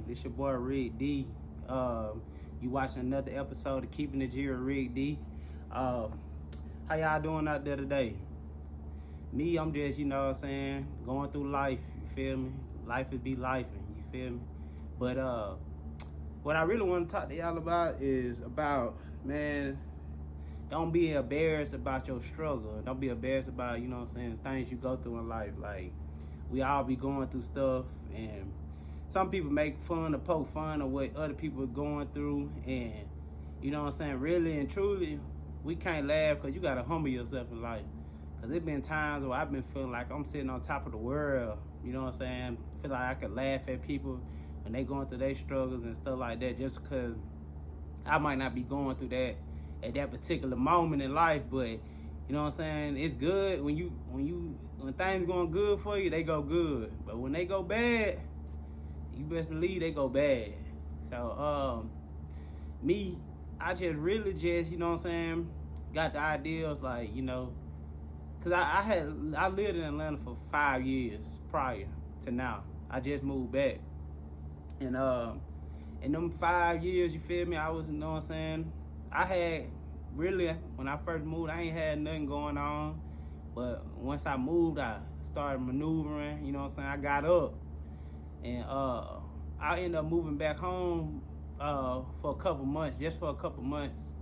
It's your boy Rick D. You watching another episode of Keeping the G with Rick D. How y'all doing out there today? Me, I'm just, going through life, you feel me? Life is be lifing, you feel me? But what I really want to talk to y'all about is about, man, don't be embarrassed about your struggle. Don't be embarrassed about, things you go through in life. Like, we all be going through stuff, and some people make fun or poke fun of what other people are going through, and really and truly, we can't laugh because you got to humble yourself in life. Because there's been times where I've been feeling like I'm sitting on top of the world, feel like I could laugh at people when they going through their struggles and stuff like that, just because I might not be going through that at that particular moment in life. But it's good when things going good for you, they go good. But when they go bad, you best believe they go bad. So me, I just really got the ideas, like, cause I lived in Atlanta for 5 years prior to now. I just moved back. And in them 5 years, you feel me, I was, I had really, when I first moved, I ain't had nothing going on. But once I moved, I started maneuvering, I got up. And I ended up moving back home for a couple months, just for a couple months.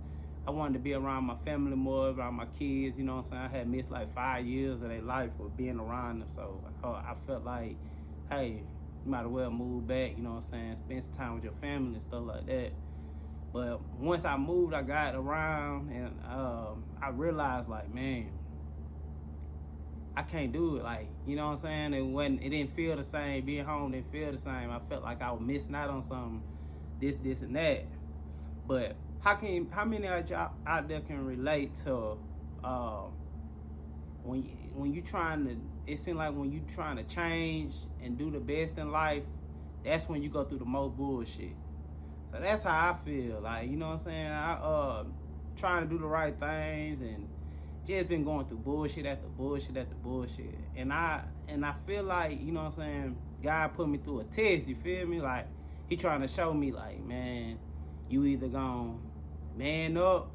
I wanted to be around my family more, around my kids, I had missed like 5 years of their life of being around them. So I felt like, hey, you might as well move back, spend some time with your family and stuff like that. But once I moved, I got around, and I realized, like, man, I can't do it. Like, it didn't feel the same. Being home didn't feel the same. I felt like I was missing out on something, this, and that. But how many of y'all out there can relate to when you trying to, it seems like when you trying to change and do the best in life, that's when you go through the most bullshit. So that's how I feel. Like, I trying to do the right things and just been going through bullshit after bullshit after bullshit. And I feel like, God put me through a test, you feel me? Like, he trying to show me, like, man, you either gonna man up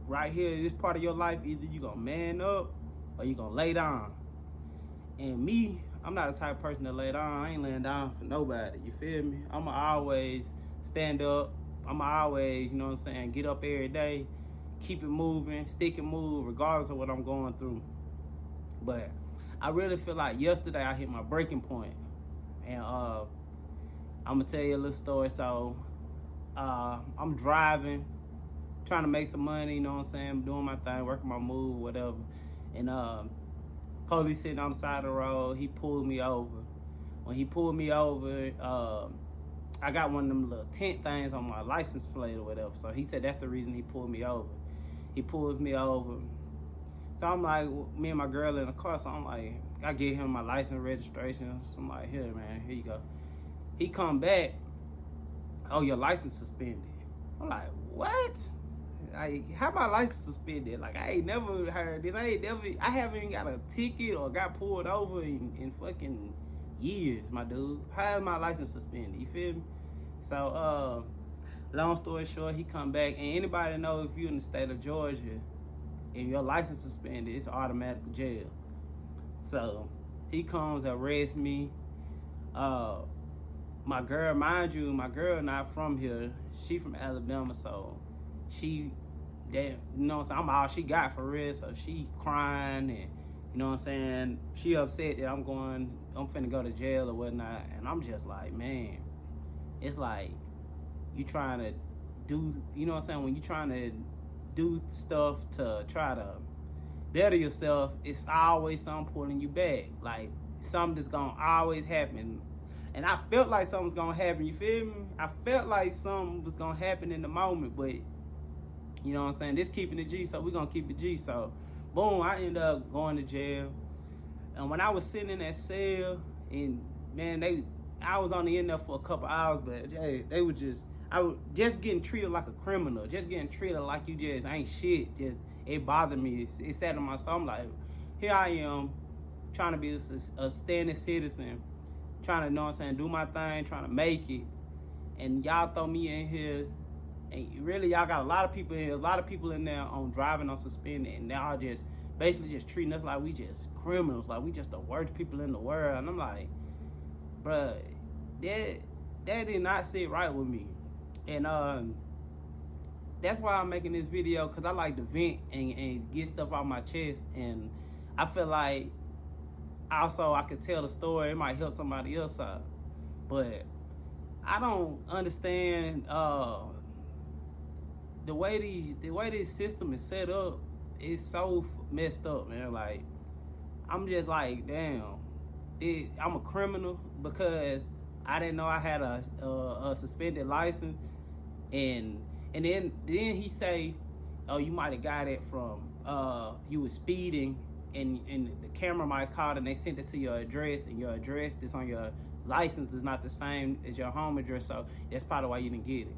right here, this part of your life, either you gonna man up or you gonna lay down. And me, I'm not the type of person to lay down. I ain't laying down for nobody, you feel me? I'ma always stand up. I'ma always, get up every day, keep it moving, stick and move, regardless of what I'm going through. But I really feel like yesterday I hit my breaking point. And I'm gonna tell you a little story. So I'm driving, trying to make some money, doing my thing, working my move, whatever. And police sitting on the side of the road, he pulled me over. When he pulled me over, I got one of them little tent things on my license plate or whatever. So he said that's the reason he pulled me over. He pulls me over. So I'm like, me and my girl in the car, so I'm like, I give him my license registration. So I'm like, here, man, here you go. He come back, oh, your license suspended. I'm like, what? Like, how my license suspended? Like, I ain't never heard this. I haven't even got a ticket or got pulled over in fucking years, my dude. How is my license suspended? You feel me? So, long story short, he come back, and anybody know if you're in the state of Georgia and your license suspended, it's automatic jail. So he comes, arrests me. My girl, mind you, my girl not from here. She from Alabama, so I'm all she got for real. So she crying and she upset that I'm finna go to jail or whatnot. And I'm just like, man, it's like you trying to do, when you trying to do stuff to try to better yourself, it's always something pulling you back. Like, something that's gonna always happen. And I felt like something was gonna happen, you feel me? I felt like something was gonna happen in the moment, but this keeping it G, so we're gonna keep it G. So boom, I ended up going to jail. And when I was sitting in that cell, and man, I was only in there for a couple hours, but hey, I was just getting treated like a criminal, just getting treated like you just ain't shit. Just, it bothered me. It sat in my soul. I'm like, here I am, trying to be a standing citizen, trying to, do my thing, trying to make it. and y'all throw me in here, and really y'all got a lot of people in here, a lot of people in there on driving on suspended, and y'all just basically just treating us like we just criminals, like we just the worst people in the world. And I'm like, bruh, that did not sit right with me. And that's why I'm making this video, because I like to vent and get stuff off my chest. And I feel like also I could tell the story, it might help somebody else out. But I don't understand the way this system is set up is so messed up, man. Like, I'm just like, damn, I'm a criminal because I didn't know I had a suspended license, and then he say, oh, you might have got it from you was speeding, and the camera might caught it and they sent it to your address, and your address that's on your license is not the same as your home address, so that's probably why you didn't get it.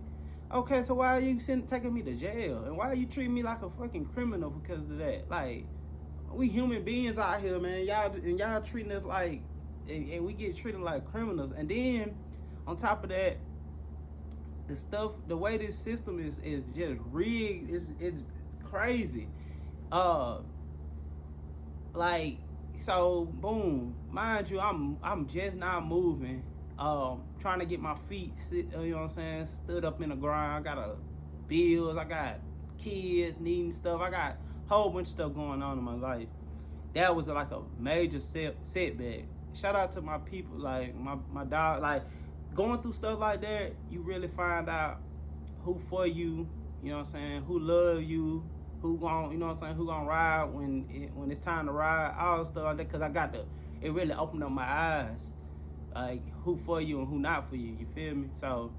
Okay, so why are you taking me to jail? And why are you treating me like a fucking criminal because of that? Like, we human beings out here, man. Y'all treating us like, and we get treated like criminals. And then, on top of that, the way this system is just rigged, it's crazy. Like, so boom, mind you, I'm just now moving. Trying to get my feet, you know what I'm saying, stood up in the ground. I got bills, I got kids needing stuff, I got a whole bunch of stuff going on in my life. That was like a major setback. Shout out to my people, like my dog. Like, going through stuff like that, you really find out who for you, you know what I'm saying, who love you, who gon', you know what I'm saying, who gonna ride when it's time to ride, all stuff like that. Cause it really opened up my eyes. Like, who for you and who not for you, you feel me? So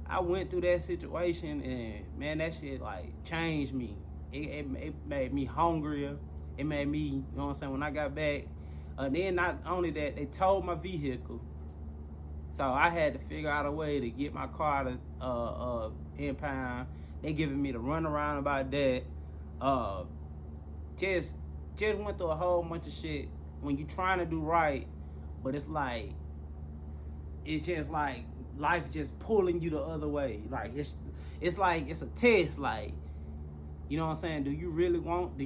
I went through that situation, and man, that shit like changed me. It made me hungrier. It made me, you know what I'm saying, when I got back. Then not only that, they towed my vehicle, so I had to figure out a way to get my car to impound. They giving me the runaround about that. Just went through a whole bunch of shit when you trying to do right, but it's just like life just pulling you the other way. Like, it's like it's a test. Like, you know what I'm saying, do you really want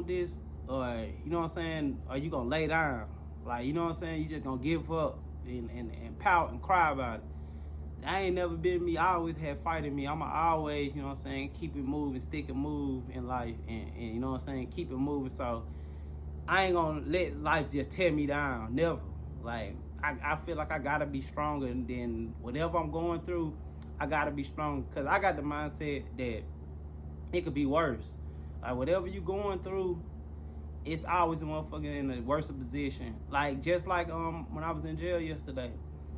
this, or you know what I'm saying, are you gonna lay down? Like, you know what I'm saying, you just gonna give up and pout and cry about it. That ain't never been me. I always had fight in me. I'ma always, you know what I'm saying, keep it moving, stick and move in life, and you know what I'm saying, keep it moving. So I ain't gonna let life just tear me down, never. Like, I feel like I gotta be stronger than whatever I'm going through. I gotta be strong, because I got the mindset that it could be worse. Like, whatever you going through, it's always a motherfucker in a worse position. Like, just like when I was in jail yesterday,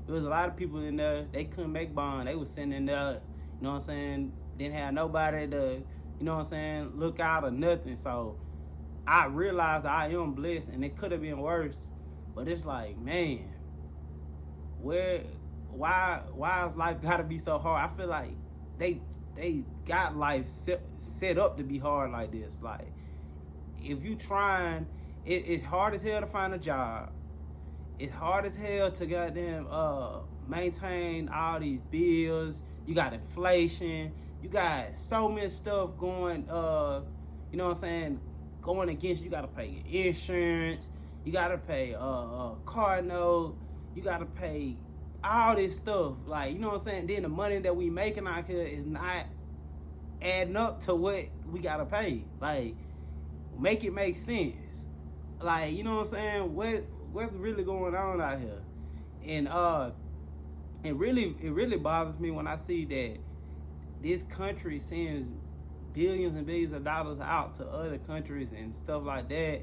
there was a lot of people in there, they couldn't make bond. They was sitting in there, you know what I'm saying, didn't have nobody to, you know what I'm saying, look out or nothing. So I realized that I am blessed, and it could have been worse. But it's like, man, why has life gotta be so hard? I feel like they got life set up to be hard like this. Like, if you trying, it's hard as hell to find a job. It's hard as hell to goddamn maintain all these bills. You got inflation. You got so much stuff going, you know what I'm saying, going against you. You gotta pay your insurance. You gotta pay a car note. You gotta pay all this stuff. Like, you know what I'm saying? Then the money that we making out here is not adding up to what we gotta pay. Like, make it make sense. Like, you know what I'm saying? What's really going on out here? And it really bothers me when I see that this country sends billions and billions of dollars out to other countries and stuff like that,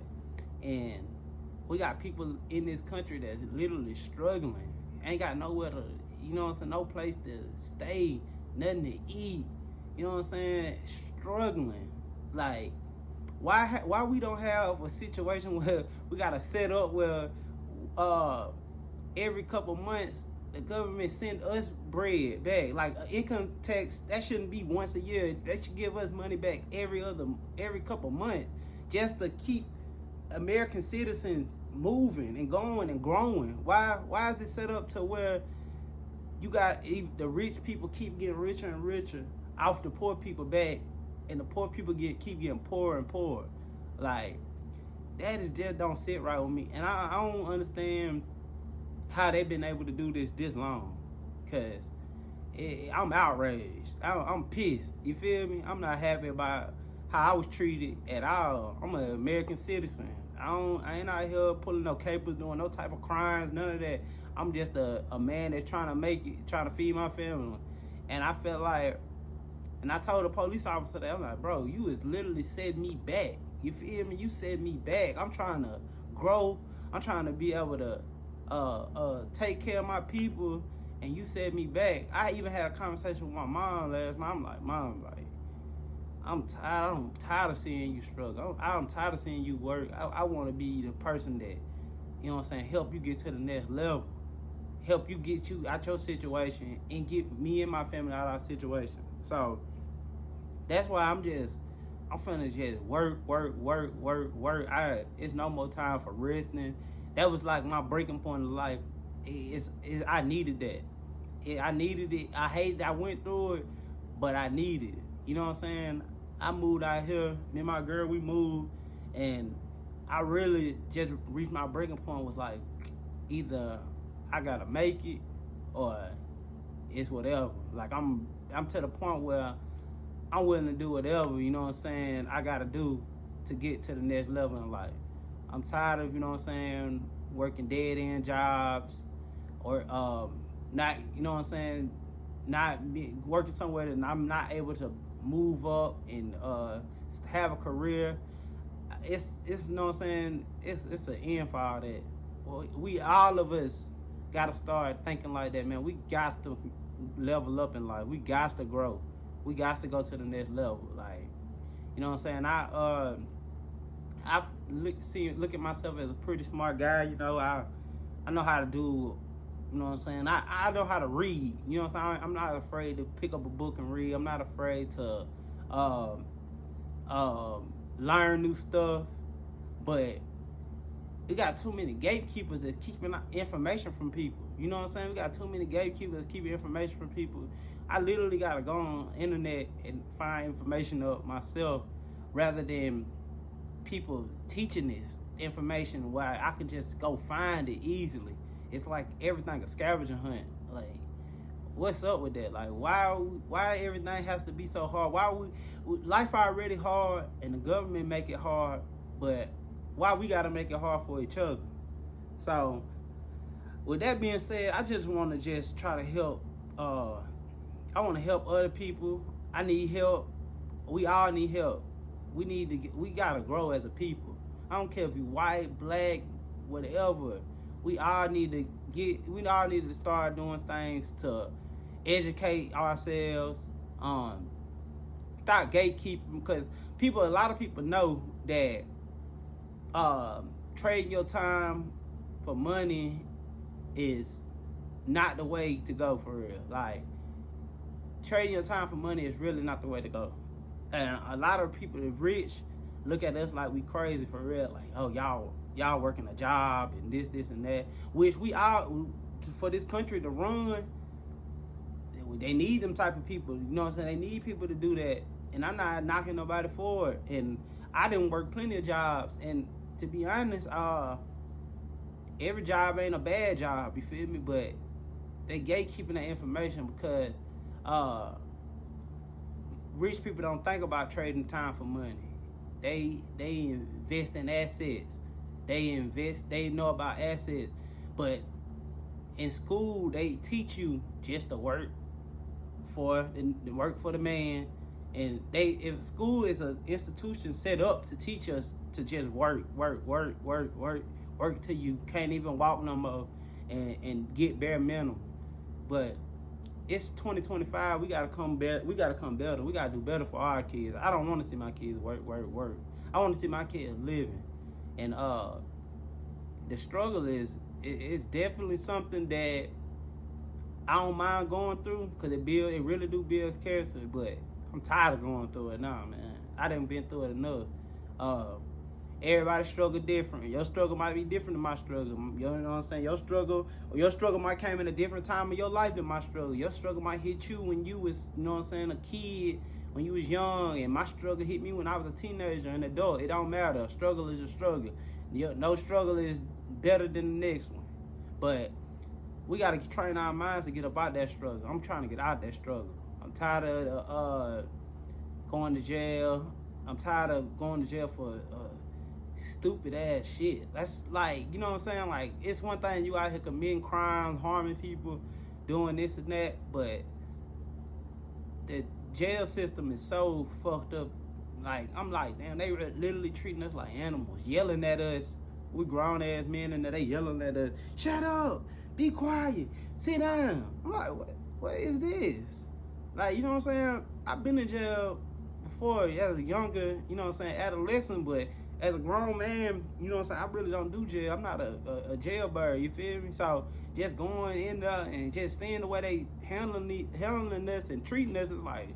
and we got people in this country that's literally struggling, ain't got nowhere to, you know what I'm saying, no place to stay, nothing to eat, you know what I'm saying, struggling. Like, why we don't have a situation where we gotta set up where every couple months the government send us bread back, like income tax, that shouldn't be once a year. They should give us money back every couple months, just to keep American citizens moving and going and growing. Why is it set up to where you got the rich people keep getting richer and richer off the poor people back, and the poor people keep getting poorer and poorer. Like, that is just don't sit right with me, and I don't understand how they've been able to do this long, cause I'm outraged. I'm pissed. You feel me? I'm not happy about how I was treated at all. I'm an American citizen. I ain't out here pulling no capers, doing no type of crimes, none of that. I'm just a man that's trying to make it, trying to feed my family. And I felt like, and I told the police officer that, I'm like, bro, you is literally setting me back. You feel me? You set me back. I'm trying to grow. I'm trying to be able to take care of my people, and you set me back. I even had a conversation with my mom last night. I'm like, Mom, like, I'm tired of seeing you struggle. I'm tired of seeing you work. I want to be the person that, you know what I'm saying, help you get to the next level. Help you get you out your situation and get me and my family out of our situation. So that's why I'm finna just work. It's no more time for resting. That was like my breaking point in life. I needed that. I needed it. I hated I went through it, but I needed it. You know what I'm saying? I moved out here. Me and my girl, we moved, and I really just reached my breaking point. Was like, either I gotta make it, or it's whatever. Like, I'm to the point where I'm willing to do whatever, you know what I'm saying, I gotta do to get to the next level in life. I'm tired of, you know what I'm saying, working dead end jobs, or not, you know what I'm saying, working somewhere that I'm not able to move up and have a career. It's you know what I'm saying, it's an end for all that. Well, all of us gotta start thinking like that, man. We got to level up in life. We got to grow. We got to go to the next level. Like, you know what I'm saying? I look at myself as a pretty smart guy. You know, I know how to do, you know what I'm saying? I know how to read. You know what I'm saying? I'm not afraid to pick up a book and read. I'm not afraid to learn new stuff. But we got too many gatekeepers that's keeping information from people. You know what I'm saying? We got too many gatekeepers that's keeping information from people. I literally got to go on the internet and find information up myself, rather than people teaching this information where I can just go find it easily. It's like everything a scavenger hunt. Like, what's up with that? Like, why everything has to be so hard? Life already hard and the government make it hard, but why we gotta make it hard for each other? So, with that being said, I just want to just try to help. I want to help other people. I need help. We all need help. We gotta grow as a people. I don't care if you white, black, whatever. We all need to start doing things to educate ourselves. Start gatekeeping, because a lot of people know that trading your time for money is not the way to go, for real. Like, trading your time for money is really not the way to go. And a lot of people that rich look at us like we crazy, for real. Like, oh, y'all working a job and this and that, which we all, for this country to run, they need them type of people. You know what I'm saying? They need people to do that. And I'm not knocking nobody for it. And I didn't work plenty of jobs. And to be honest, every job ain't a bad job, you feel me? But they gatekeeping that information because rich people don't think about trading time for money. They invest in assets. They know about assets. But in school, they teach you just to work for the man. And if school is an institution set up to teach us to just work till you can't even walk no more and get bare minimum. But it's 2025. We gotta come better. We gotta do better for our kids. I don't want to see my kids work. I want to see my kids living. And the struggle it's definitely something that I don't mind going through, because it really do build character. But I'm tired of going through it now, man. I done been through it enough. Everybody struggle different. Your struggle might be different than my struggle. You know what I'm saying? Your struggle might came in a different time of your life than my struggle. Your struggle might hit you when you was, you know what I'm saying, a kid, when you was young, and my struggle hit me when I was a teenager and adult. It don't matter. A struggle is a struggle. No struggle is better than the next one. But we gotta train our minds to get up out that struggle. I'm trying to get out that struggle. I'm tired of going to jail. I'm tired of going to jail for stupid ass shit. That's like, you know what I'm saying? Like, it's one thing you out here committing crimes, harming people, doing this and that, but the jail system is so fucked up. Like, I'm like, damn, they literally treating us like animals, yelling at us. We grown ass men and they yelling at us. Shut up, be quiet, sit down. I'm like, what is this? Like, you know what I'm saying? I've been in jail before as a younger, you know what I'm saying, adolescent, but as a grown man, you know what I'm saying, I really don't do jail. I'm not a jailbird, you feel me? So just going in there and just seeing the way they handling us and treating us is like,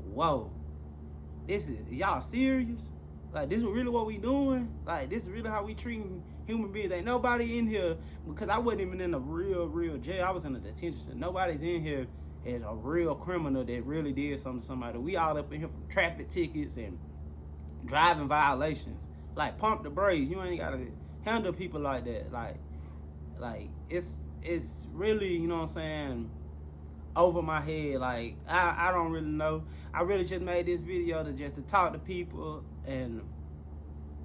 whoa, y'all serious? Like, this is really what we doing? Like, this is really how we treating human beings? Ain't nobody in here, because I wasn't even in a real jail. I was in a detention center. Nobody's in here as a real criminal that really did something to somebody. We all up in here from traffic tickets and driving violations. Like, pump the brakes. You ain't gotta handle people like that. Like it's really, you know what I'm saying, over my head. Like, I don't really know. I really just made this video to talk to people, and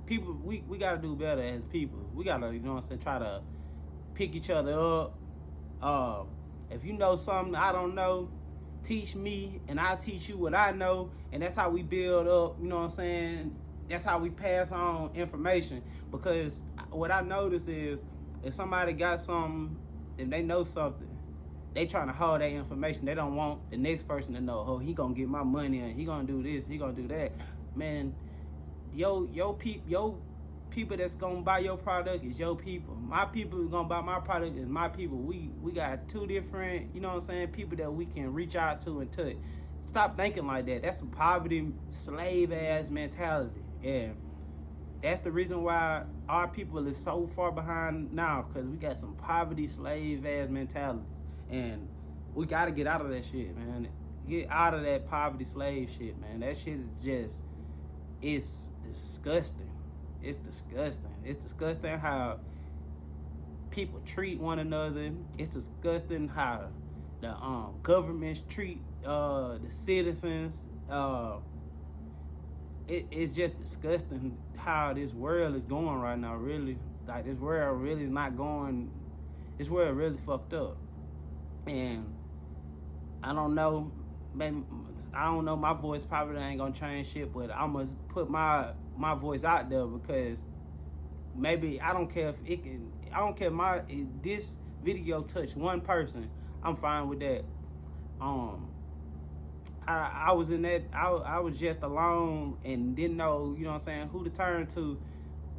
people, we gotta do better as people. We gotta, you know what I'm saying, try to pick each other up. If you know something I don't know, teach me and I'll teach you what I know, and that's how we build up, you know what I'm saying? That's how we pass on information. Because what I notice is, if somebody got something, if they know something, they trying to hold that information. They don't want the next person to know, oh, he gonna get my money and he gonna do this, he gonna do that. Man, your people that's gonna buy your product is your people. My people who's gonna buy my product is my people. We got two different, you know what I'm saying, people that we can reach out to and touch. Stop thinking like that. That's some poverty, slave ass mentality. And that's the reason why our people is so far behind now, because we got some poverty, slave ass mentalities. And we gotta get out of that shit, man. Get out of that poverty, slave shit, man. That shit is just, it's disgusting. It's disgusting. It's disgusting how people treat one another. It's disgusting how the governments treat the citizens. It's just disgusting how this world is going right now, really. Like, this world really is not going, this world really fucked up. And I don't know, maybe, I don't know, my voice probably ain't gonna change shit, but I must put my voice out there, because maybe, I don't care if this video touched one person, I'm fine with that. I was in that, I was just alone and didn't know, you know what I'm saying, who to turn to,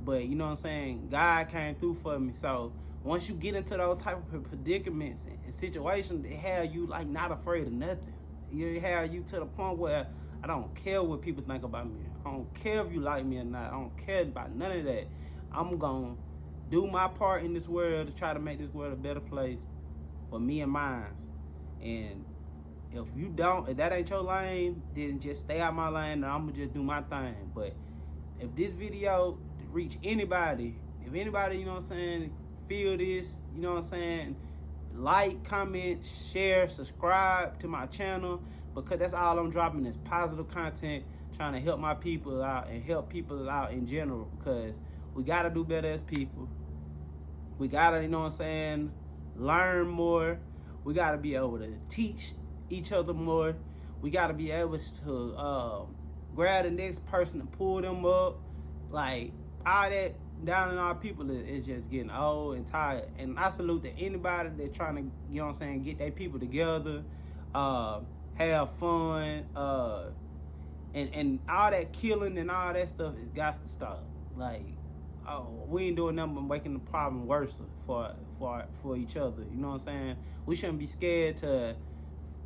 but you know what I'm saying, God came through for me. So once you get into those type of predicaments and situations, they have you like not afraid of nothing. You have you to the point where I don't care what people think about me. I don't care if you like me or not. I don't care about none of that. I'm gonna do my part in this world to try to make this world a better place for me and mine. And if that ain't your lane, then just stay out my lane and I'm gonna just do my thing. But if this video reach anybody, if anybody, you know what I'm saying, feel this, you know what I'm saying, like, comment, share, subscribe to my channel, because that's all I'm dropping is positive content, trying to help my people out and help people out in general, because we gotta do better as people. We gotta, you know what I'm saying, learn more. We gotta be able to teach each other more. We gotta be able to grab the next person and pull them up. Like, all that down in our people is just getting old and tired. And I salute to anybody that trying to, you know what I'm saying, get their people together, have fun, and all that killing and all that stuff has got to stop. Like, we ain't doing nothing but making the problem worse for each other. You know what I'm saying? We shouldn't be scared to,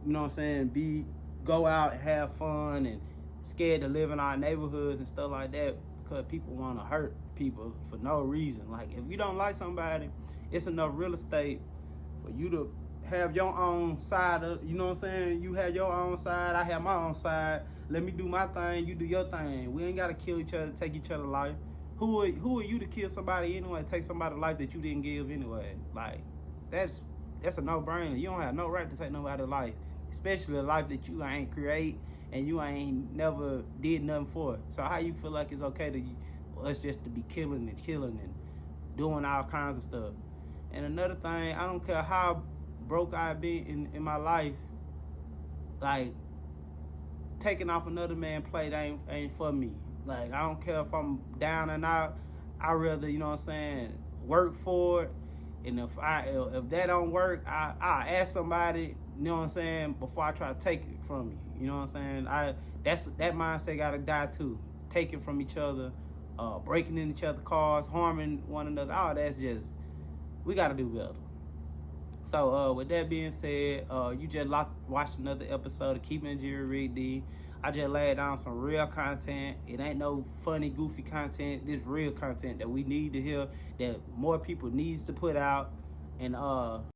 you know what I'm saying, go out and have fun, and scared to live in our neighborhoods and stuff like that, because people want to hurt. people for no reason. Like, if you don't like somebody, it's enough real estate for you to have your own side of, you know what I'm saying? You have your own side, I have my own side. Let me do my thing, you do your thing. We ain't gotta kill each other, take each other's life. Who are you to kill somebody anyway, take somebody's life that you didn't give anyway? Like, that's a no-brainer. You don't have no right to take nobody's life, especially a life that you ain't create and you ain't never did nothing for. So how you feel like it's okay to us just to be killing and doing all kinds of stuff? And another thing, I don't care how broke I've been in my life, like, taking off another man's plate ain't for me. Like, I don't care if I'm down and out. I rather, you know what I'm saying, work for it. And if that don't work, I ask somebody, you know what I'm saying, before I try to take it from you. You know what I'm saying? That mindset gotta die too. Taking from each other, breaking in each other's cars, harming one another. All that's just, we gotta do better. So with that being said, you just watched another episode of Keeping It G with Rick D. I just laid down some real content. It ain't no funny, goofy content. This real content that we need to hear, that more people needs to put out. And